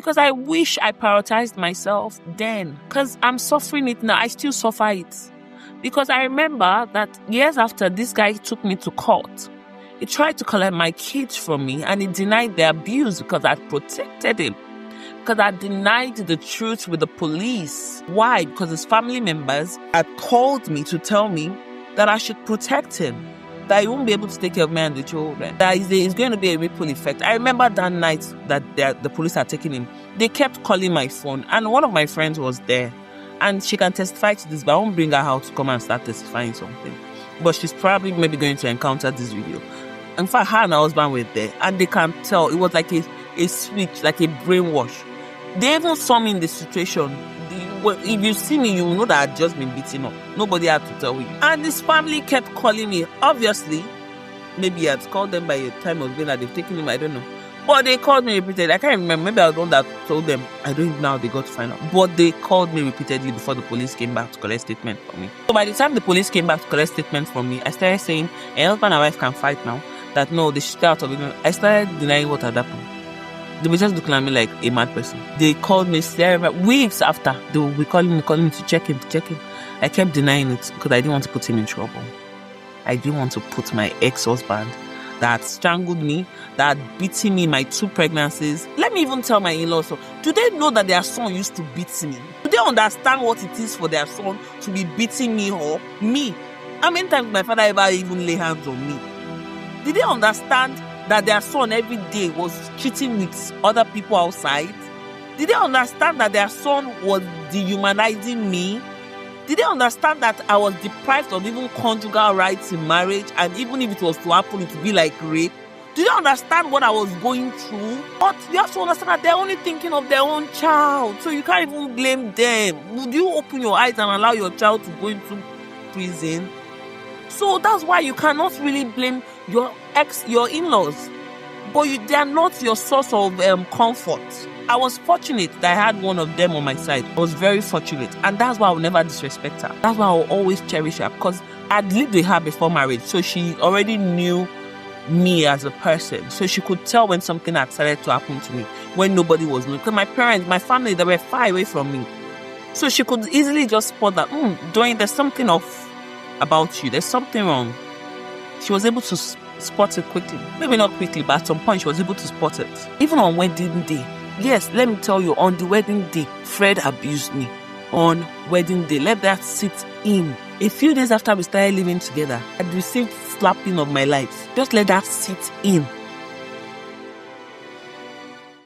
Because I wish I prioritized myself then. Because I'm suffering it now. I still suffer it. Because I remember that years after, this guy took me to court. He tried to collect my kids from me and he denied the abuse because I protected him. Because I denied the truth with the police. Why? Because his family members had called me to tell me that I should protect him. That he won't be able to take care of me and the children. That it's going to be a ripple effect. I remember that night that the police had taken him. They kept calling my phone and one of my friends was there. And she can testify to this, but I won't bring her out to come and start testifying something. But she's probably maybe going to encounter this video. In fact, her and her husband were there. And they can tell it was like a switch, like a brainwash. They even saw me in the situation. If you see me, you will know that I'd just been beaten up. Nobody had to tell you. And this family kept calling me. Obviously, maybe I'd called them by the time of being that they've taken him, I don't know. But they called me repeatedly. I can't remember. Maybe I was the one that told them. I don't even know how they got to find out. But they called me repeatedly before the police came back to collect statement from me. So by the time the police came back to collect statement from me, I started saying, a husband and wife can fight now. That no, they should stay out of it. I started denying what had happened. They were just looking at me like a mad person. They called me weeks after. They would be calling me to check him. I kept denying it because I didn't want to put him in trouble. I didn't want to put my ex-husband that strangled me, that beaten me my 2 pregnancies. Let me even tell my in-laws, so, do they know that their son used to beat me? Do they understand what it is for their son to be beating me or me? How many times my father ever even lay hands on me? Did they understand that their son every day was cheating with other people outside? Did they understand that their son was dehumanizing me? Did they understand that I was deprived of even conjugal rights in marriage, and even if it was to happen, it would be like rape? Did they understand what I was going through? But you have to understand that they're only thinking of their own child, so you can't even blame them. Would you open your eyes and allow your child to go into prison? So that's why you cannot really blame your in-laws. But they are not your source of comfort. I was fortunate that I had one of them on my side. I was very fortunate. And that's why I will never disrespect her. That's why I will always cherish her. Because I'd lived with her before marriage. So she already knew me as a person. So she could tell when something had started to happen to me. When nobody was knowing. Because my parents, my family, they were far away from me. So she could easily just spot that, Doyin, there's something off about you. There's something wrong. She was able to spot it quickly. Maybe not quickly, but at some point she was able to spot it. Even on wedding day. Yes, let me tell you, on the wedding day, Fred abused me. On wedding day, let that sit in. A few days after we started living together, I'd received slapping of my life. Just let that sit in.